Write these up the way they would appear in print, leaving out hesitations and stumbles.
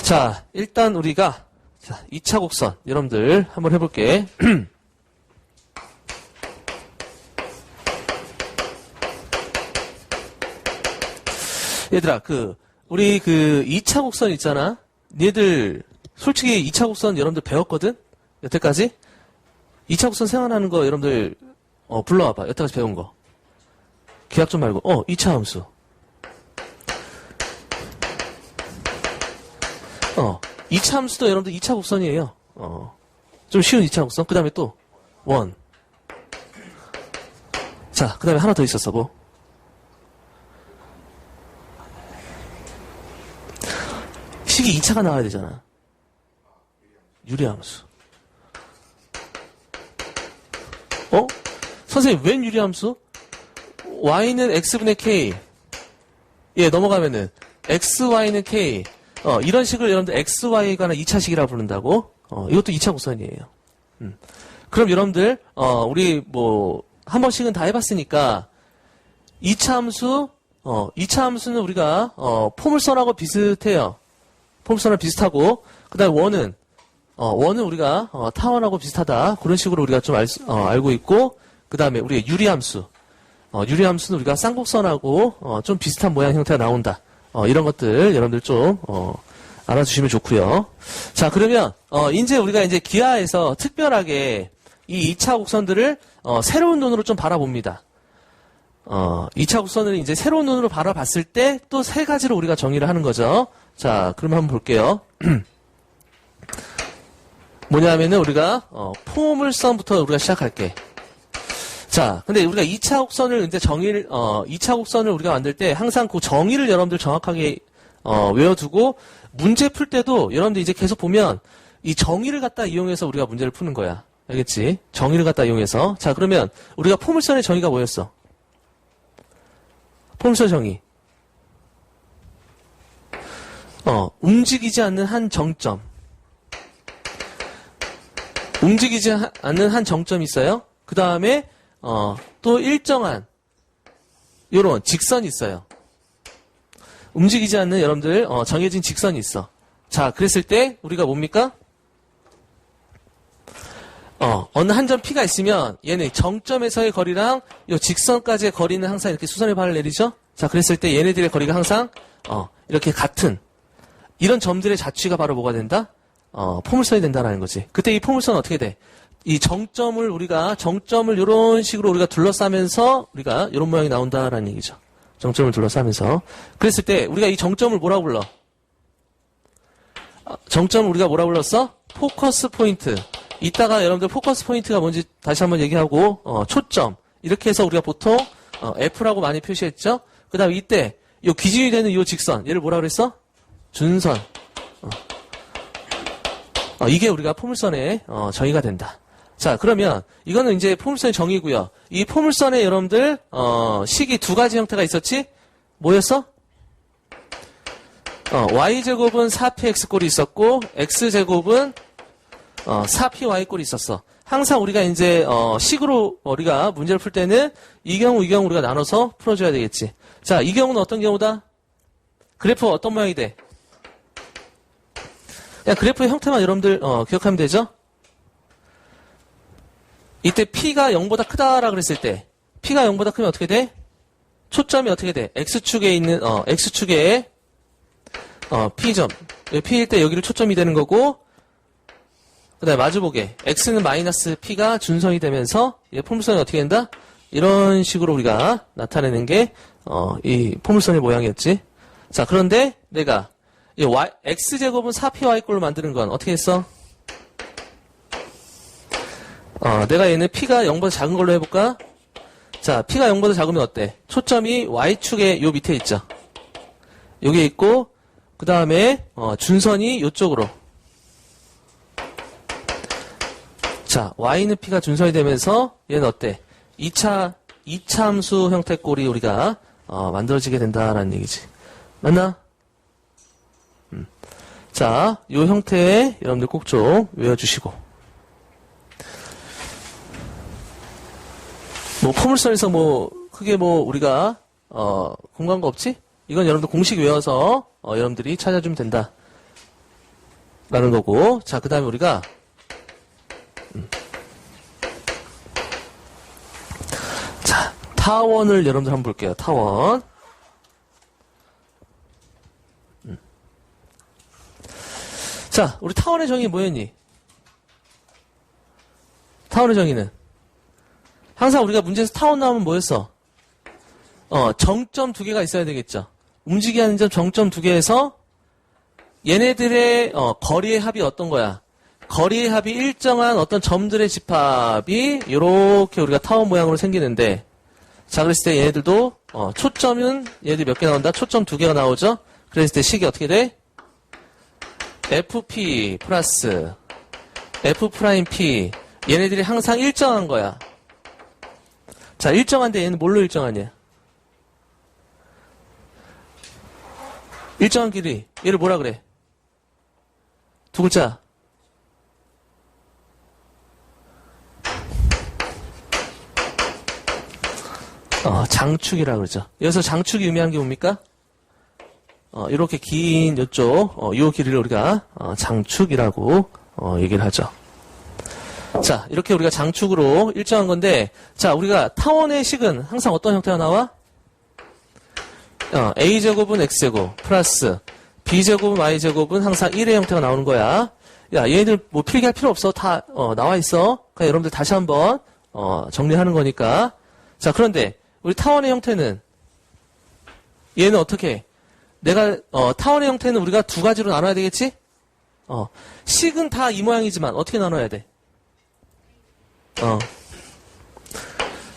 자, 일단 우리가 2차 곡선 여러분들 한번 해볼게. 얘들아, 우리 2차 곡선 있잖아? 얘들, 솔직히 2차 곡선 여러분들 배웠거든? 여태까지? 2차 곡선 생각나는 거 여러분들, 불러와봐. 여태까지 배운 거. 기약 좀 말고, 2차 함수. 2차 함수도 여러분들 2차 곡선이에요. 좀 쉬운 2차 곡선. 그 다음에 또, 1. 자, 그 다음에 하나 더 있었어, 뭐. 식이 2차가 나와야 되잖아. 유리함수. 선생님, 웬 유리함수? y는 x분의 k. 예, 넘어가면은, xy는 k. 이런 식을 여러분들 xy에 관한 2차식이라고 부른다고? 이것도 2차 곡선이에요. 그럼 여러분들, 우리 한 번씩은 다 해봤으니까, 2차 함수, 2차 함수는 우리가, 포물선하고 비슷해요. 포물선하고 비슷하고, 그 다음에 원은 우리가, 타원하고 비슷하다. 그런 식으로 우리가 좀 알고 있고, 그 다음에 우리가 유리함수. 유리함수는 우리가 쌍곡선하고, 좀 비슷한 모양 형태가 나온다. 이런 것들 여러분들 좀 알아주시면 좋고요. 자, 그러면 이제 우리가 이제 기하에서 특별하게 이 2차 곡선들을 새로운 눈으로 좀 바라봅니다. 2차 곡선을 이제 새로운 눈으로 바라봤을 때 또 세 가지로 우리가 정의를 하는 거죠. 자, 그러면 한번 볼게요. 뭐냐면은 우리가 포물선부터 우리가 시작할게. 자, 근데 우리가 2차 곡선을 이제 2차 곡선을 우리가 만들 때 항상 그 정의를 여러분들 정확하게 외워두고 문제 풀 때도 여러분들 이제 계속 보면 이 정의를 갖다 이용해서 우리가 문제를 푸는 거야. 알겠지? 정의를 갖다 이용해서. 자, 그러면 우리가 포물선의 정의가 뭐였어? 포물선 정의. 움직이지 않는 한 정점. 움직이지 않는 한 정점이 있어요. 그 다음에 또 일정한 요런 직선이 있어요. 움직이지 않는 여러분들 정해진 직선이 있어. 자, 그랬을 때 우리가 뭡니까? 어느 한 점 P가 있으면 얘는 정점에서의 거리랑 요 직선까지의 거리는 항상 이렇게 수선의 발을 내리죠? 자, 그랬을 때 얘네들의 거리가 항상 이렇게 같은 이런 점들의 자취가 바로 뭐가 된다? 포물선이 된다는 거지. 그때 이 포물선은 어떻게 돼? 이 정점을 이런 식으로 우리가 둘러싸면서 우리가 이런 모양이 나온다라는 얘기죠. 정점을 둘러싸면서. 그랬을 때 우리가 이 정점을 뭐라고 불러? 정점을 우리가 뭐라고 불렀어? 포커스 포인트. 이따가 여러분들 포커스 포인트가 뭔지 다시 한번 얘기하고, 초점. 이렇게 해서 우리가 보통, F라고 많이 표시했죠? 그 다음에 이때, 요 기준이 되는 요 직선. 얘를 뭐라고 그랬어? 준선. 이게 우리가 포물선의, 정의가 된다. 자, 그러면 이거는 이제 포물선의 정의고요. 이 포물선에 여러분들 식이 두 가지 형태가 있었지? 뭐였어? y제곱은 4px 꼴이 있었고 x제곱은 4py 꼴이 있었어. 항상 우리가 이제 식으로 우리가 문제를 풀 때는 이 경우 우리가 나눠서 풀어줘야 되겠지. 자, 이 경우는 어떤 경우다? 그래프 어떤 모양이 돼? 그냥 그래프의 형태만 여러분들 기억하면 되죠? 이때 P가 0보다 크다라 그랬을 때 P가 0보다 크면 어떻게 돼? 초점이 어떻게 돼? X축에 있는 X축에 P점. P일 때 여기를 초점이 되는 거고 그 다음에 마주보게 X는 마이너스 P가 준선이 되면서 이 포물선이 어떻게 된다? 이런 식으로 우리가 나타내는 게 이 포물선의 모양이었지. 자, 그런데 내가 이 X제곱은 4PY꼴로 만드는 건 어떻게 했어? 내가 얘는 P가 0보다 작은 걸로 해볼까? 자, P가 0보다 작으면 어때? 초점이 Y축에 요 밑에 있죠. 여기에 있고, 그 다음에, 준선이 요쪽으로. 자, Y는 P가 준선이 되면서, 얘는 어때? 2차 함수 형태 꼴이 우리가, 만들어지게 된다라는 얘기지. 맞나? 자, 요 형태, 여러분들 꼭 좀 외워주시고. 포물선에서 크게 우리가, 공부한 거 없지? 이건 여러분들 공식 외워서, 여러분들이 찾아주면 된다. 라는 거고. 자, 그 다음에 우리가 자, 타원을 여러분들 한번 볼게요. 타원. 자, 우리 타원의 정의 뭐였니? 타원의 정의는 항상 우리가 문제에서 타원 나오면 뭐였어? 정점 두 개가 있어야 되겠죠. 움직이게 하는 점 정점 두 개에서 얘네들의 거리의 합이 어떤 거야? 거리의 합이 일정한 어떤 점들의 집합이 이렇게 우리가 타원 모양으로 생기는데, 자, 그랬을 때 얘네들도 초점은 얘네들 몇 개 나온다? 초점 두 개가 나오죠? 그랬을 때 식이 어떻게 돼? FP 플러스 F'P 얘네들이 항상 일정한 거야. 자, 일정한데 얘는 뭘로 일정하냐? 일정한 길이 얘를 뭐라 그래? 두 글자. 장축이라고 그러죠. 여기서 장축이 의미하는 게 뭡니까? 이렇게 긴 요쪽 요 길이를 우리가 장축이라고 얘기를 하죠. 자, 이렇게 우리가 장축으로 일정한 건데, 자, 우리가 타원의 식은 항상 어떤 형태가 나와? a제곱은 x제곱 플러스 b제곱은 y제곱은 항상 1의 형태가 나오는 거야. 야, 얘네들 뭐 필기할 필요 없어. 다 나와 있어. 그냥 여러분들 다시 한번 정리하는 거니까. 자, 그런데 우리 타원의 형태는 얘는 어떻게? 내가 타원의 형태는 우리가 두 가지로 나눠야 되겠지? 식은 다 이 모양이지만 어떻게 나눠야 돼?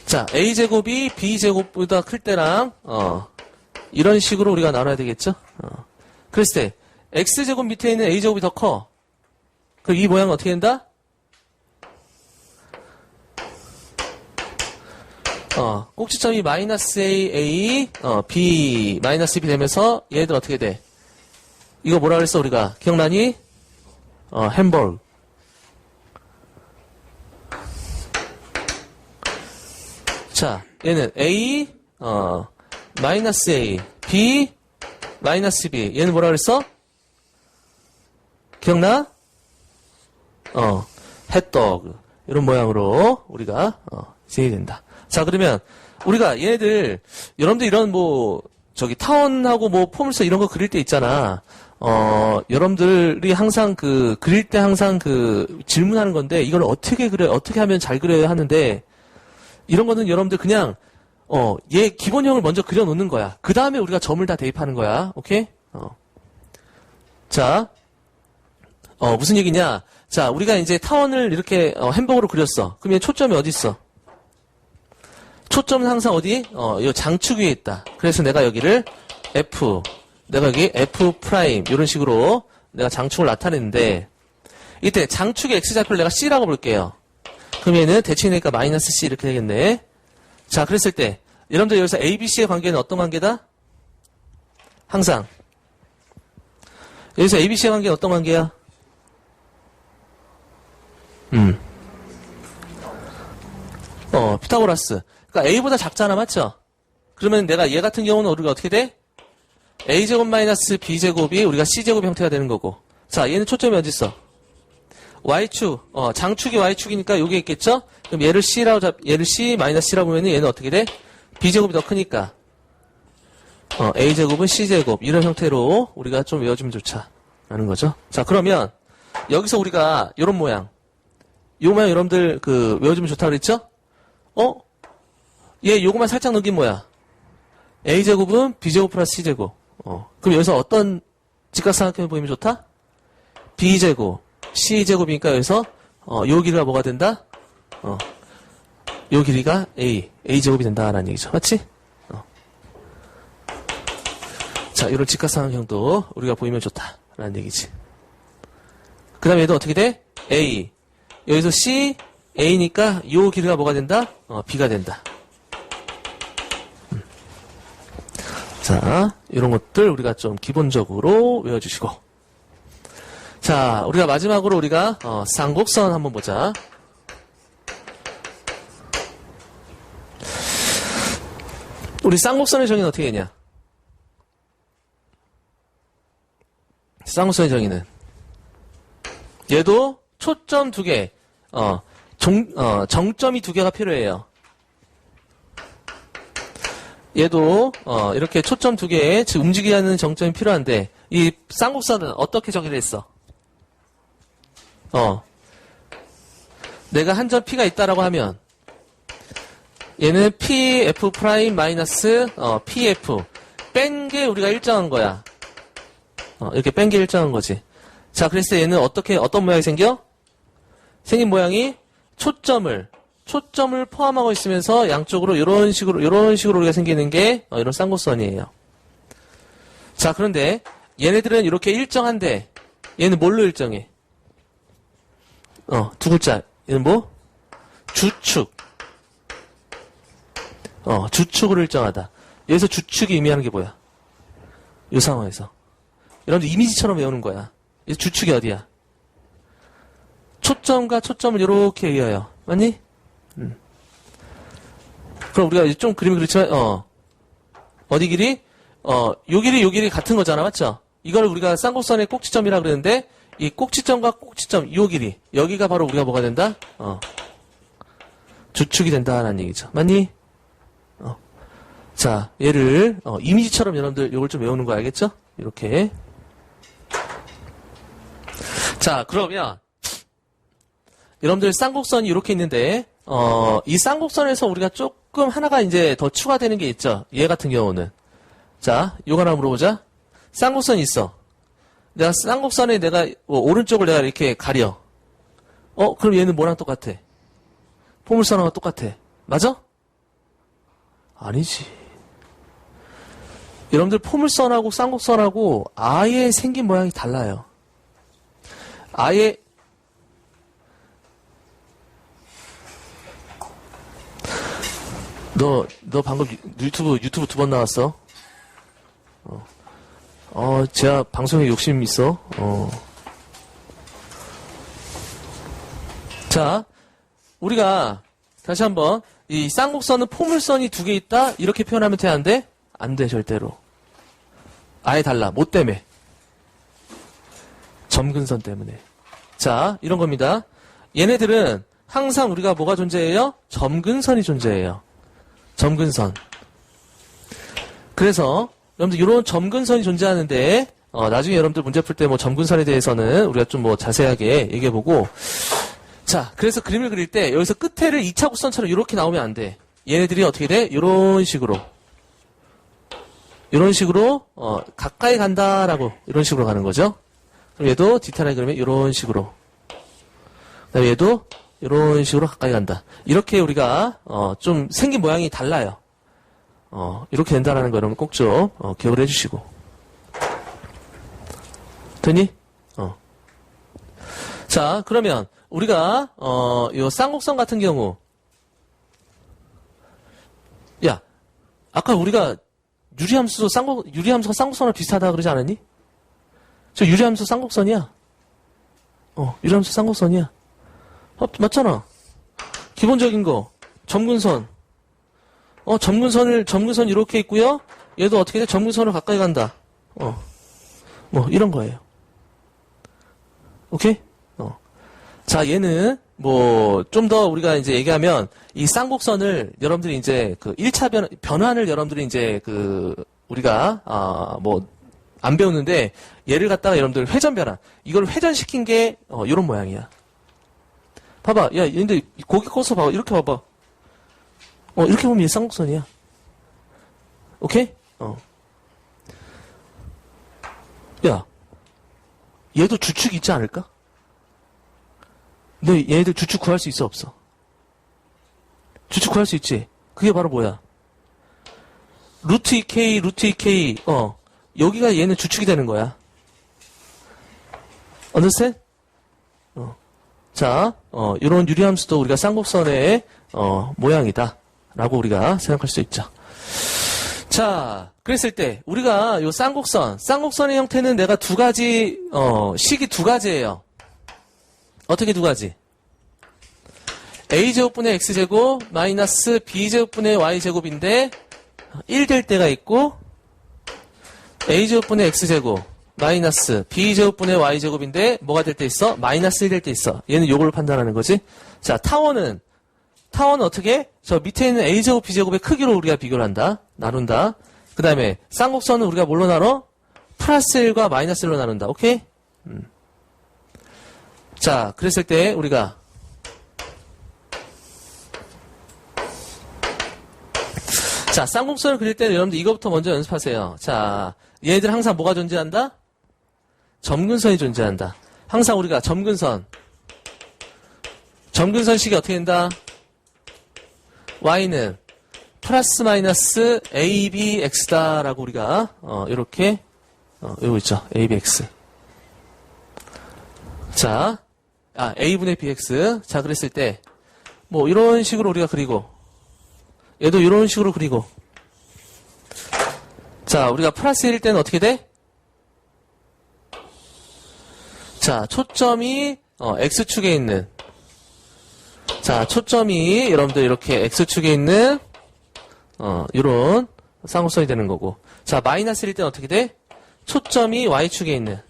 자, a제곱이 b제곱보다 클 때랑 이런 식으로 우리가 나눠야 되겠죠? 그랬을 때 x제곱 밑에 있는 a제곱이 더 커. 그럼 이 모양은 어떻게 된다? 꼭지점이 마이너스 a, b, 마이너스 b 되면서 얘들 어떻게 돼? 이거 뭐라 그랬어, 우리가? 기억나니? 햄버거. 자, 얘는 a, 마이너스 a, b, 마이너스 b. 얘는 뭐라 그랬어? 기억나? 햇떡. 이런 모양으로 우리가, 진행이 된다. 자, 그러면 우리가 얘네들, 여러분들 이런 타원하고 포물선 이런 거 그릴 때 있잖아. 여러분들이 항상 그릴 때 항상 질문하는 건데, 이걸 어떻게 그래, 어떻게 하면 잘 그려야 하는데, 이런 거는 여러분들 그냥, 얘 기본형을 먼저 그려놓는 거야. 그 다음에 우리가 점을 다 대입하는 거야. 오케이? 자, 무슨 얘기냐? 자, 우리가 이제 타원을 이렇게 햄버거로 그렸어. 그럼 얘 초점이 어디 있어? 초점은 항상 어디? 이 장축 위에 있다. 그래서 내가 여기를 내가 여기 F 프라임 이런 식으로 내가 장축을 나타냈는데, 이때 장축의 X좌표를 내가 C라고 볼게요. 그럼 얘는 대칭이니까 마이너스 C 이렇게 되겠네. 자, 그랬을 때 여러분들 여기서 ABC의 관계는 어떤 관계다? 항상 여기서 ABC의 관계는 어떤 관계야? 피타고라스. 그러니까 A보다 작잖아, 맞죠? 그러면 내가 얘 같은 경우는 우리가 어떻게 돼? A제곱 마이너스 B제곱이 우리가 C제곱 형태가 되는 거고. 자, 얘는 초점이 어디 있어? Y축, 장축이 Y축이니까 여기 있겠죠? 그럼 얘를 얘를 C 마이너스 C라고 보면 얘는 어떻게 돼? B제곱이 더 크니까. A제곱은 C제곱. 이런 형태로 우리가 좀 외워주면 좋다라는 거죠. 자, 그러면 여기서 우리가 요런 모양. 요 모양 여러분들 외워주면 좋다 그랬죠? 얘 요거만 살짝 넘긴 뭐야? A제곱은 B제곱 플러스 C제곱. 그럼 여기서 어떤 직각삼각형이 보이면 좋다? B제곱, C제곱이니까 여기서 요 길이가 뭐가 된다? 요 길이가 A제곱이 된다라는 얘기죠. 맞지? 자, 이런 직각삼각형도 우리가 보이면 좋다라는 얘기지. 그 다음에 얘도 어떻게 돼? A. 여기서 C, A니까 요 길이가 뭐가 된다? B가 된다. 자, 이런 것들 우리가 좀 기본적으로 외워주시고. 자, 우리가 마지막으로 우리가 쌍곡선 한번 보자. 우리 쌍곡선의 정의는 어떻게 되냐? 쌍곡선의 정의는 얘도 초점 두 개, 정점이 두 개가 필요해요. 얘도 이렇게 초점 두 개에 즉 움직이게 하는 정점이 필요한데 이 쌍곡선은 어떻게 정의를 했어? 내가 한 점 P가 있다라고 하면 얘는 PF 프라임 마이너스 PF 뺀 게 우리가 일정한 거야. 이렇게 뺀 게 일정한 거지. 자, 그래서 얘는 어떤 모양이 생겨? 생긴 모양이 초점을 포함하고 있으면서 양쪽으로 이런 식으로 우리가 생기는 게 이런 쌍곡선이에요. 자, 그런데 얘네들은 이렇게 일정한데 얘는 뭘로 일정해? 두 글자. 얘는 뭐? 주축. 주축으로 일정하다. 여기서 주축이 의미하는 게 뭐야? 이 상황에서. 여러분들 이미지처럼 외우는 거야. 이 주축이 어디야? 초점과 초점을 이렇게 이어요. 맞니? 그럼 우리가 좀 그림이 그렇지만, 어디 길이? 요 길이 같은 거잖아. 맞죠? 이걸 우리가 쌍곡선의 꼭지점이라 그러는데, 이 꼭지점과 꼭지점, 요 길이. 여기가 바로 우리가 뭐가 된다? 주축이 된다라는 얘기죠. 맞니? 자, 얘를, 이미지처럼 여러분들 요걸 좀 외우는 거 알겠죠? 이렇게. 자, 그러면, 여러분들 쌍곡선이 이렇게 있는데, 이 쌍곡선에서 우리가 조금 하나가 이제 더 추가되는 게 있죠. 얘 같은 경우는. 자, 요거 하나 물어보자. 쌍곡선이 있어. 내가 쌍곡선에 내가 오른쪽을 내가 이렇게 가려. 그럼 얘는 뭐랑 똑같아? 포물선하고 똑같아. 맞아? 아니지. 여러분들 포물선하고 쌍곡선하고 아예 생긴 모양이 달라요. 아예 너 방금 유튜브 두 번 나왔어. 제가 방송에 욕심 있어. 자, 우리가 다시 한번 이 쌍곡선은 포물선이 두 개 있다 이렇게 표현하면 돼, 안 돼? 안 돼, 절대로. 아예 달라. 뭐 때문에? 점근선 때문에. 자, 이런 겁니다. 얘네들은 항상 우리가 뭐가 존재해요? 점근선이 존재해요. 점근선. 그래서 여러분들 이런 점근선이 존재하는데 나중에 여러분들 문제 풀 때 뭐 점근선에 대해서는 우리가 좀 뭐 자세하게 얘기해보고 자, 그래서 그림을 그릴 때 여기서 끝에를 2차 곡선처럼 이렇게 나오면 안 돼. 얘네들이 어떻게 돼? 이런 식으로 가까이 간다라고 이런 식으로 가는 거죠. 그럼 얘도 디테일하게 그리면 이런 식으로 그다음에 얘도 이런 식으로 가까이 간다. 이렇게 우리가 좀 생긴 모양이 달라요. 이렇게 된다라는 거 여러분 꼭 좀 기억을 해주시고. 되니? 자, 그러면 우리가 요 쌍곡선 같은 경우, 야, 아까 우리가 유리함수가 쌍곡선과 비슷하다 그러지 않았니? 저 유리함수 쌍곡선이야. 유리함수 쌍곡선이야. 맞잖아. 기본적인 거 점근선. 점근선 이렇게 있고요. 얘도 어떻게 돼? 점근선으로 가까이 간다. 뭐 이런 거예요. 오케이? 자, 얘는 뭐 좀 더 우리가 이제 얘기하면 이 쌍곡선을 여러분들이 이제 그 1차 변환을 여러분들이 이제 그 우리가 뭐 안 배우는데 얘를 갖다가 여러분들 회전 변환 이걸 회전시킨 게 이런 모양이야. 봐봐. 야, 근데 고개 꺼서 봐봐. 이렇게 봐봐. 이렇게 보면 얘 쌍곡선이야. 오케이? 야, 얘도 주축이 있지 않을까? 너 얘네들 주축 구할 수 있어, 없어? 주축 구할 수 있지? 그게 바로 뭐야? 루트 2K, 여기가 얘는 주축이 되는 거야. understand? 자, 요런 유리함수도 우리가 쌍곡선의, 모양이다. 라고 우리가 생각할 수 있죠. 자, 그랬을 때, 우리가 요 쌍곡선의 형태는 내가 두 가지, 식이 두 가지예요. 어떻게 두 가지? a제곱분의 x제곱 마이너스 b제곱분의 y제곱인데 1 될 때가 있고 a제곱분의 x제곱 마이너스 b제곱분의 y제곱인데 뭐가 될 때 있어? 마이너스 1 될 때 있어. 얘는 요걸로 판단하는 거지. 자, 타원은 어떻게? 저 밑에 있는 a제곱 b제곱의 크기로 우리가 비교를 한다. 나눈다. 그 다음에 쌍곡선은 우리가 뭘로 나눠? 플러스 1과 마이너스 1로 나눈다. 오케이? 자, 그랬을 때 우리가 자, 쌍곡선을 그릴 때는 여러분들 이거부터 먼저 연습하세요. 자, 얘네들 항상 뭐가 존재한다? 점근선이 존재한다. 항상 우리가 점근선식이 어떻게 된다? y는 플러스 마이너스 abx다라고 우리가 이렇게 이거 있죠. abx. 자, a분의 bx. 자, 그랬을 때 뭐 이런 식으로 우리가 그리고 얘도 이런 식으로 그리고 자, 우리가 플러스 1일 때는 어떻게 돼? 자, 초점이 x축에 있는 자, 초점이 여러분들 이렇게 x축에 있는 이런 쌍곡선이 되는 거고 자, 마이너스 1일 때는 어떻게 돼? 초점이 y축에 있는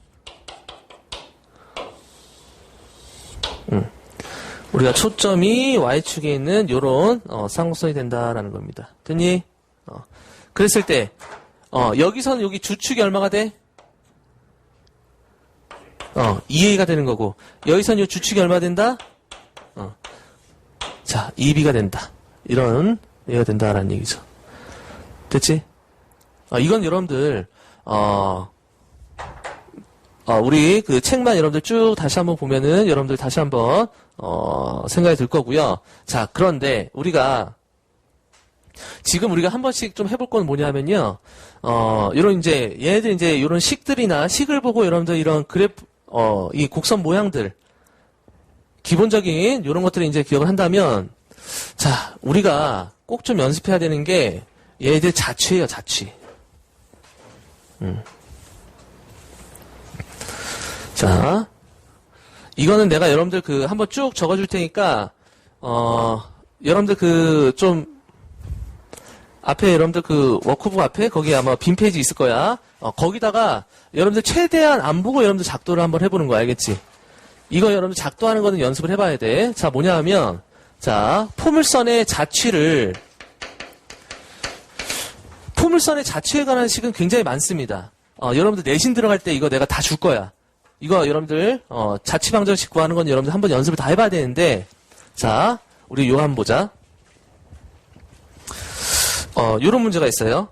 우리가 초점이 y축에 있는 요런 쌍곡선이 된다라는 겁니다. 됐니? 그랬을 때 여기서는 여기 주축이 얼마가 돼? 2a가 되는 거고 여기서는 요 주축이 얼마 된다? 자, 2b가 된다. 이런 얘가 된다라는 얘기죠. 됐지? 이건 여러분들 우리 그 책만 여러분들 쭉 다시 한번 보면은 여러분들 다시 한번 생각이 들 거고요. 자, 그런데 지금 우리가 한 번씩 좀 해볼 건 뭐냐면요. 이런 이제 얘네들 이제 이런 식들이나 식을 보고 여러분들 이런 그래프 이 곡선 모양들 기본적인 이런 것들을 이제 기억을 한다면 자, 우리가 꼭 좀 연습해야 되는 게 얘네들 자취예요, 자취. 자, 이거는 내가 여러분들 그 한번 쭉 적어줄 테니까 여러분들 좀 앞에 여러분들 그 워크북 앞에 거기 아마 빈 페이지 있을 거야. 거기다가 여러분들 최대한 안 보고 여러분들 작도를 한번 해보는 거 알겠지? 이거 여러분들 작도하는 거는 연습을 해봐야 돼. 자, 뭐냐 하면 자, 포물선의 자취에 관한 식은 굉장히 많습니다. 여러분들 내신 들어갈 때 이거 내가 다 줄 거야. 이거 여러분들 자취방정식 구하는 건 여러분들 한번 연습을 다 해봐야 되는데 자, 우리 요거 한번 보자. 요런 문제가 있어요.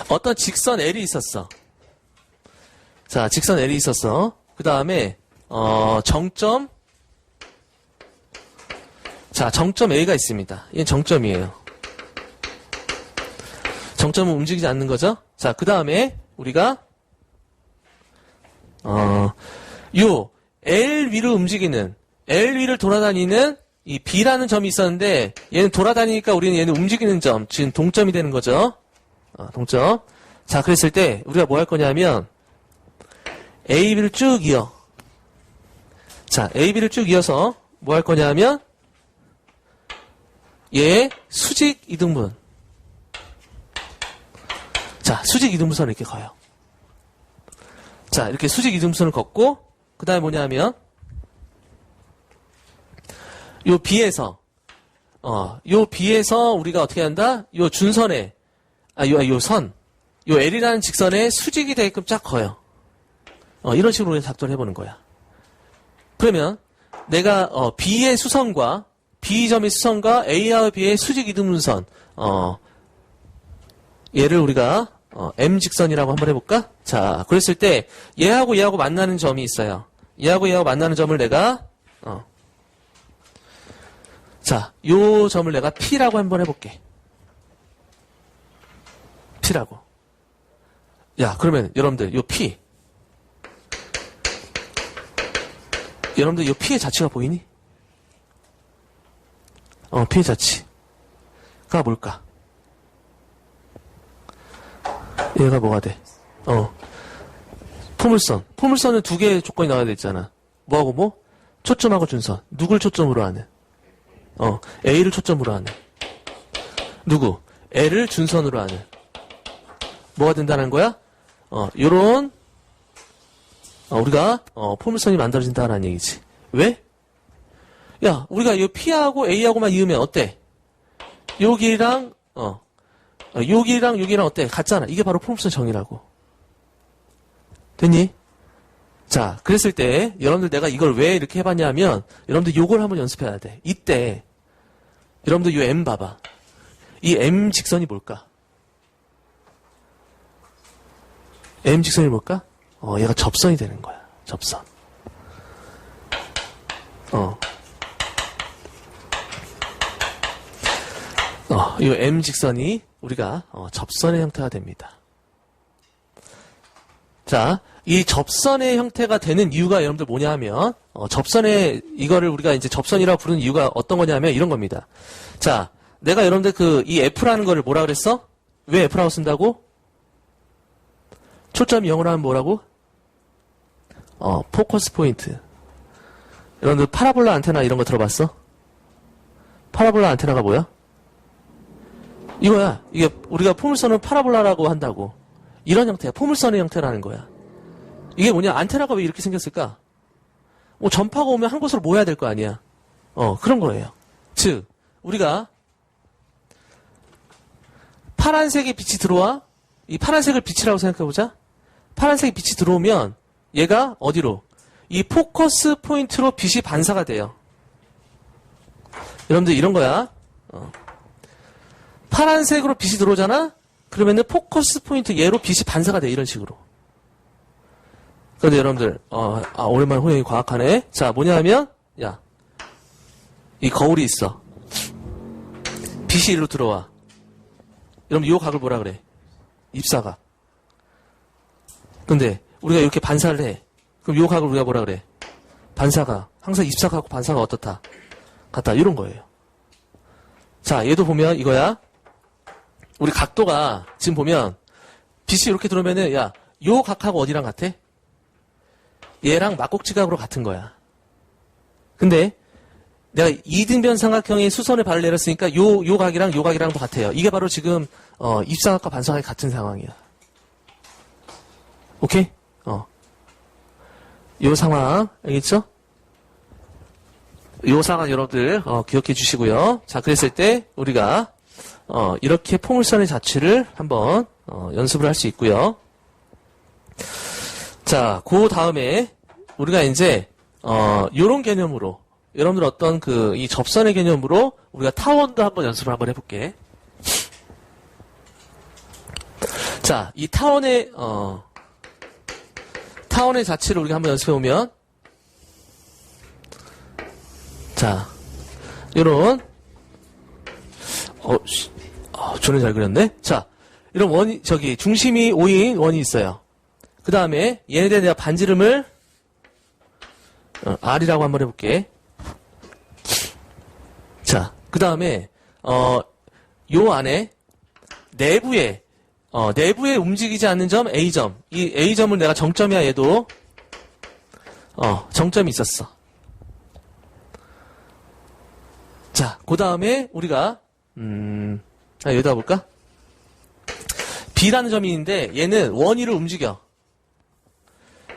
어떤 직선 L이 있었어. 자, 직선 L이 있었어. 그 다음에 정점 A가 있습니다. 얘는 정점이에요. 정점은 움직이지 않는 거죠. 자, 그 다음에 우리가 요 L 위를 돌아다니는 이 B라는 점이 있었는데 얘는 돌아다니니까 우리는 얘는 움직이는 점, 지금 동점이 되는 거죠. 동점. 자, 그랬을 때 우리가 뭐 할 거냐면 A, B를 쭉 이어. 자, A, B를 쭉 이어서 뭐 할 거냐면 얘 수직 이등분. 자, 수직 이등분선을 이렇게 그어요. 자, 이렇게 수직 이등분선을 걷고 그 다음에 뭐냐면 요 B에서 우리가 어떻게 한다? 요 준선에 요 L이라는 직선에 수직이 되게끔 쫙 그어요. 이런 식으로 우리가 작도를 해보는 거야. 그러면 내가 B의 수선과 B점의 수선과 A와 B의 수직 이등분선 얘를 우리가 M 직선이라고 한번 해볼까? 자, 그랬을 때 얘하고 얘하고 만나는 점이 있어요. 얘하고 얘하고 만나는 점을 내가 자, 요 점을 내가 P라고 한번 해볼게. P라고. 야, 그러면 여러분들 요 P 여러분들 요 P의 자취가 보이니? P의 자취가 뭘까? 얘가 뭐가 돼? 포물선은 두 개의 조건이 나와야 되잖아. 뭐하고 뭐? 초점하고 준선. 누굴 초점으로 하는? A를 초점으로 하는. 누구? L을 준선으로 하는. 뭐가 된다는 거야? 요런, 우리가, 포물선이 만들어진다는 얘기지. 왜? 야, 우리가 이 P하고 A하고만 이으면 어때? 요 길이랑, 요 길이랑 요 길이랑 어때? 같잖아. 이게 바로 포물선 정의라고. 됐니? 자, 그랬을 때, 여러분들 내가 이걸 왜 이렇게 해봤냐면, 여러분들 요걸 한번 연습해야 돼. 이때, 여러분들 요 M 봐봐. 이 M 직선이 뭘까? M 직선이 뭘까? 얘가 접선이 되는 거야. 접선. 이 M 직선이 우리가 접선의 형태가 됩니다. 자, 이 접선의 형태가 되는 이유가 여러분들 뭐냐 하면, 이거를 우리가 이제 접선이라고 부르는 이유가 어떤 거냐면 이런 겁니다. 자, 내가 여러분들 이 F라는 거를 뭐라 그랬어? 왜 F라고 쓴다고? 초점이 0으로 하면 뭐라고? 포커스 포인트. 여러분들 파라볼라 안테나 이런 거 들어봤어? 파라볼라 안테나가 뭐야? 이거야. 이게 우리가 포물선을 파라볼라라고 한다고. 이런 형태야. 포물선의 형태라는 거야. 이게 뭐냐? 안테나가 왜 이렇게 생겼을까? 뭐 전파가 오면 한 곳으로 모여야 될 거 아니야. 그런 거예요. 즉, 우리가 파란색의 빛이 들어와. 이 파란색을 빛이라고 생각해보자. 파란색의 빛이 들어오면 얘가 어디로? 이 포커스 포인트로 빛이 반사가 돼요. 여러분들 이런 거야. 파란색으로 빛이 들어오잖아? 그러면은 포커스 포인트 얘로 빛이 반사가 돼. 이런 식으로. 그런데 여러분들, 오랜만에 호영이 과학하네. 자, 뭐냐 하면, 야, 이 거울이 있어. 빛이 일로 들어와. 여러분, 이 각을 뭐라 그래? 입사각. 근데, 우리가 이렇게 반사를 해. 그럼 이 각을 우리가 뭐라 그래? 반사각. 항상 입사각하고 반사가 어떻다? 같다. 이런 거예요. 자, 얘도 보면 이거야. 우리 각도가, 지금 보면, 빛이 이렇게 들어오면은, 야, 요 각하고 어디랑 같아? 얘랑 막곡지각으로 같은 거야. 근데 내가 이등변 삼각형의 수선에 발을 내렸으니까 요 각이랑 요 각이랑도 같아요. 이게 바로 지금 입사각과 반사각이 같은 상황이야. 오케이? 요 상황 알겠죠? 요 상황 여러분들 기억해 주시고요. 자, 그랬을 때 우리가 이렇게 포물선의 자취를 한번 연습을 할 수 있고요. 자, 그 다음에 우리가 이제 요런 개념으로 여러분들 어떤 이 접선의 개념으로 우리가 타원도 한번 연습을 한번 해볼게. 자, 이 타원의 자체를 우리가 한번 연습해 보면, 자, 요런 저는 잘 그렸네. 자, 이런 중심이 5인 원이 있어요. 그 다음에 얘네들에 내가 반지름을 R이라고 한번 해볼게. 자, 그 다음에 요 안에 내부에 움직이지 않는 점 A점. 이 A점을 내가 정점이야. 얘도 정점이 있었어. 자, 그 다음에 우리가 여기다 볼까? B라는 점이 있는데 얘는 원위를 움직여.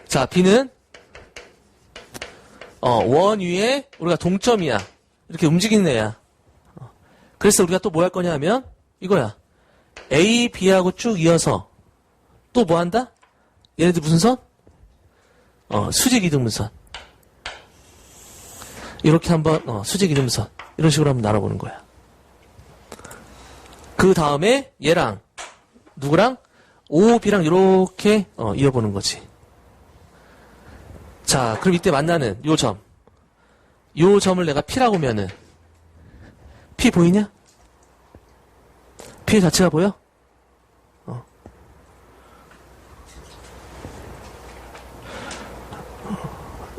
자, B는 원 위에 우리가 동점이야. 이렇게 움직이는 애야. 그래서 우리가 또 뭐 할 거냐 하면 이거야. A, B하고 쭉 이어서 또 뭐 한다? 얘네들 무슨 선? 수직이등분선. 이렇게 한번 수직이등분선 이런 식으로 한번 나눠보는 거야. 그 다음에 얘랑 누구랑? O, B랑 이렇게 이어보는 거지. 자, 그럼 이때 만나는 요 점을 내가 P라고 하면은 P 보이냐? P의 자체가 보여?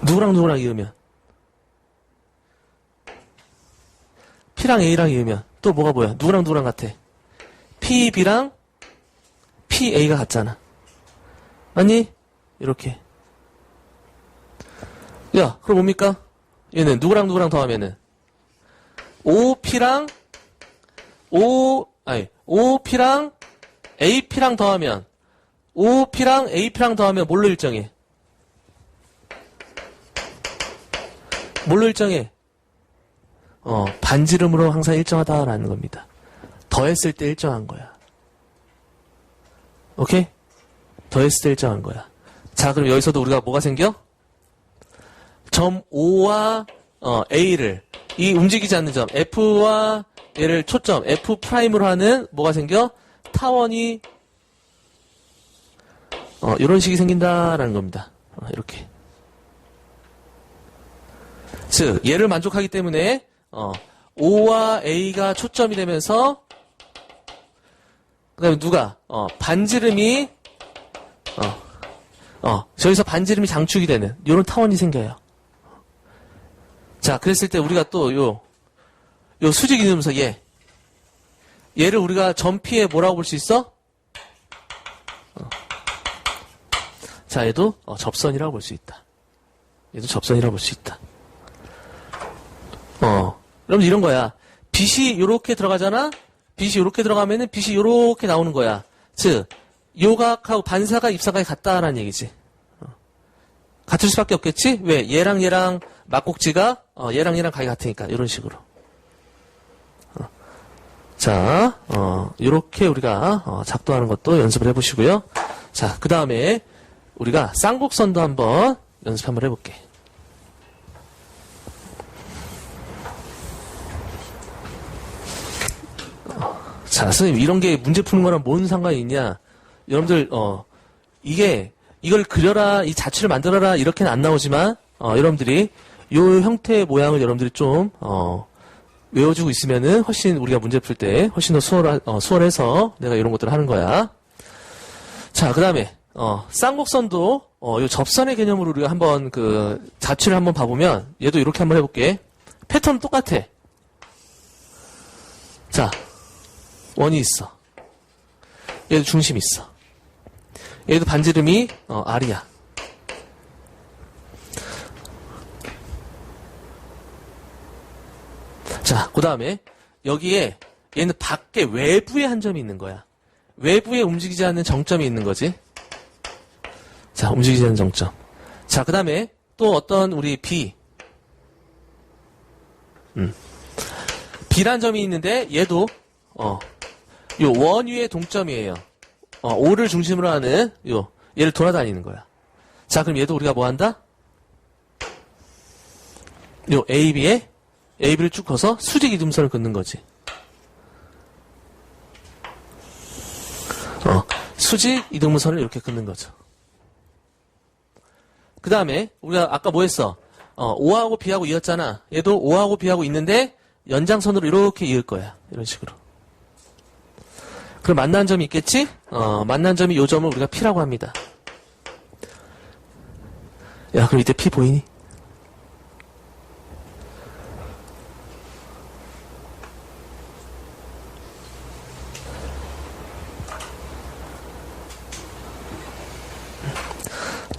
누구랑 이으면 P랑 A랑 이으면 또 뭐가 보여? 누구랑 같아? P, B랑 P, A가 같잖아. 맞니? 이렇게. 야, 그럼 뭡니까? 얘는 누구랑 더하면은 OP랑 OP랑 AP랑 더하면 OP랑 AP랑 더하면 뭘로 일정해? 뭘로 일정해? 반지름으로 항상 일정하다라는 겁니다. 더했을 때 일정한 거야. 오케이? 더했을 때 일정한 거야. 자, 그럼 여기서도 우리가 뭐가 생겨? 점 O와 A를 이 움직이지 않는 점 F와 얘를 초점 F'으로 하는 뭐가 생겨? 타원이 이런 식이 생긴다라는 겁니다. 이렇게. 즉 얘를 만족하기 때문에 O와 A가 초점이 되면서 그 다음에 누가 반지름이 저기서 반지름이 장축이 되는 이런 타원이 생겨요. 자, 그랬을 때 우리가 또 요 수직 이동서 얘를 우리가 점 P에 뭐라고 볼 수 있어? 자, 얘도 접선이라고 볼 수 있다. 얘도 접선이라고 볼 수 있다. 여러분 이런 거야. 빛이 요렇게 들어가잖아? 빛이 요렇게 들어가면은 빛이 요렇게 나오는 거야. 즉, 요각하고 반사각, 입사각이 같다라는 얘기지. 같을 수밖에 없겠지? 왜? 얘랑 막꼭지가, 얘랑 각이 같으니까. 이런 식으로. 자, 요렇게 우리가, 작동하는 것도 연습을 해보시고요. 자, 그 다음에, 우리가 쌍곡선도 한번 연습 한번 해볼게. 자, 선생님, 이런 게 문제 푸는 거랑 뭔 상관이 있냐? 여러분들, 이걸 그려라, 이 자취를 만들어라, 이렇게는 안 나오지만, 여러분들이, 요 형태의 모양을 여러분들이 좀, 외워주고 있으면은, 훨씬 우리가 문제 풀 때, 훨씬 더 수월해서 내가 이런 것들을 하는 거야. 자, 그 다음에, 쌍곡선도, 요 접선의 개념으로 우리가 한번 자취를 한번 봐보면, 얘도 이렇게 한번 해볼게. 패턴은 똑같아. 자, 원이 있어. 얘도 중심 있어. 얘도 반지름이 R이야. 자, 그 다음에 여기에 얘는 밖에 외부에 한 점이 있는 거야. 외부에 움직이지 않는 정점이 있는 거지. 자, 움직이지 않는 정점. 자, 그 다음에 또 어떤 우리 B. B란 점이 있는데 얘도 요 원 위의 동점이에요. O를 중심으로 하는 얘를 돌아다니는 거야. 자, 그럼 얘도 우리가 뭐 한다? 요 AB를 쭉 커서 수직 이등선을 긋는 거지. 수직 이등분선을 이렇게 긋는 거죠. 그 다음에 우리가 아까 뭐 했어? O하고 B하고 이었잖아. 얘도 O하고 B하고 있는데 연장선으로 이렇게 이을 거야. 이런 식으로. 그럼 만난 점이 있겠지? 만난 점이 요 점을 우리가 P라고 합니다. 야, 그럼 이때 P 보이니?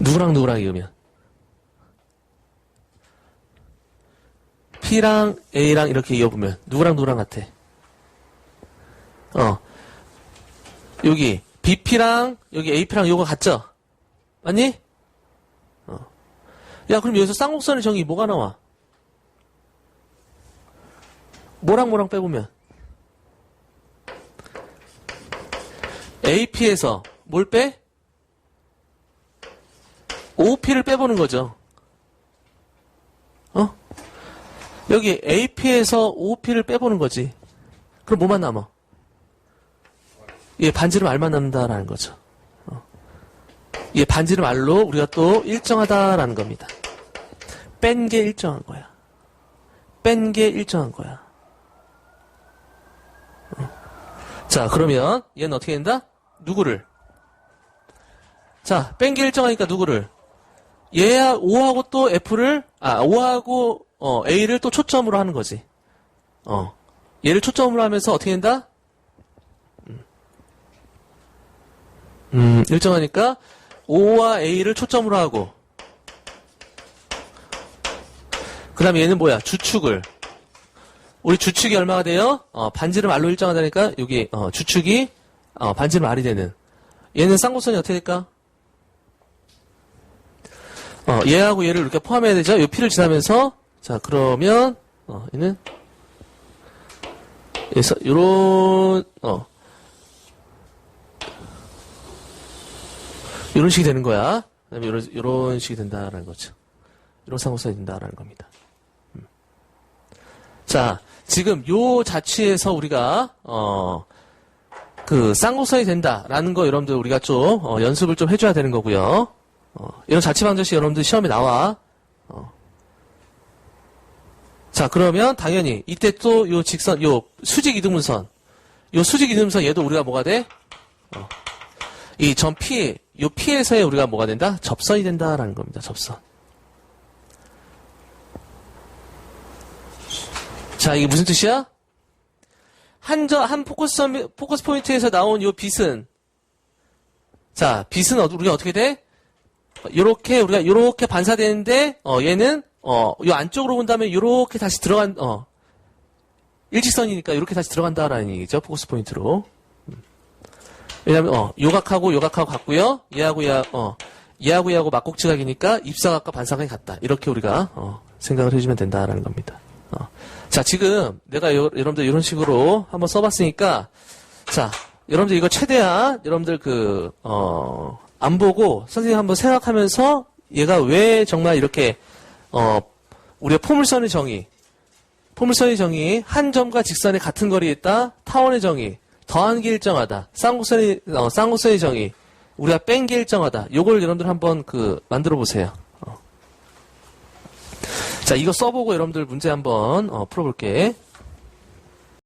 누구랑 이으면? P랑 A랑 이렇게 이어보면 누구랑 같아? 여기 BP랑 여기 AP랑 요거 같죠? 맞니? 야, 그럼 여기서 쌍곡선의 정의 뭐가 나와? 뭐랑 빼보면 AP에서 뭘 빼? OP를 빼보는 거죠. 여기 AP에서 OP를 빼보는 거지. 그럼 뭐만 남아? 얘 반지름 R만 남는다라는 거죠. 얘 반지름 R로 우리가 또 일정하다라는 겁니다. 뺀 게 일정한 거야. 자, 그러면 얘는 어떻게 된다? 누구를? 자, 뺀 게 일정하니까 누구를? 얘야 O하고 또 F를 O하고 A를 또 초점으로 하는 거지. 얘를 초점으로 하면서 어떻게 된다? 일정하니까 O와 A를 초점으로 하고 그 다음에 얘는 뭐야? 주축을 우리 주축이 얼마가 돼요? 반지름 R로 일정하다니까 여기 주축이 반지름 R이 되는 얘는 쌍곡선이 어떻게 될까? 얘하고 얘를 이렇게 포함해야 되죠? 이 P를 지나면서, 자, 그러면, 얘는, 그래서, 요런 식이 되는 거야. 그 다음에 요런 식이 된다라는 거죠. 요런 쌍곡선이 된다라는 겁니다. 자, 지금 요 자취에서 우리가, 그, 쌍곡선이 된다라는 거 여러분들 우리가 좀, 연습을 좀 해줘야 되는 거고요. 이런 자취방정식 여러분들 시험에 나와. 자, 그러면 당연히 이때 또 요 직선, 요 수직 이등분선, 요 수직 이등분선 얘도 우리가 뭐가 돼? 이 점 P, 요 P에서의 우리가 뭐가 된다? 접선이 된다라는 겁니다. 접선. 자, 이게 무슨 뜻이야? 한 포커스 포인트에서 나온 요 빛은, 자, 빛은 우리가 어떻게 돼? 우리가 요렇게 반사되는데, 얘는, 요 안쪽으로 본다면 요렇게 다시 일직선이니까 요렇게 다시 들어간다라는 얘기죠. 포커스 포인트로. 왜냐면, 요각하고 같고요. 얘하고 막곡지각이니까 입사각과 반사각이 같다. 이렇게 우리가, 생각을 해주면 된다라는 겁니다. 자, 지금 내가 여러분들 이런 식으로 한번 써봤으니까, 자, 여러분들 이거 최대한 여러분들 안 보고 선생님 한번 생각하면서 얘가 왜 정말 이렇게, 우리가 포물선의 정의 한 점과 직선의 같은 거리에 있다. 타원의 정의, 더한 게 일정하다. 쌍곡선의 정의, 우리가 뺀 게 일정하다. 요걸 여러분들 한번 만들어 보세요. 자, 이거 써보고 여러분들 문제 한번 풀어볼게.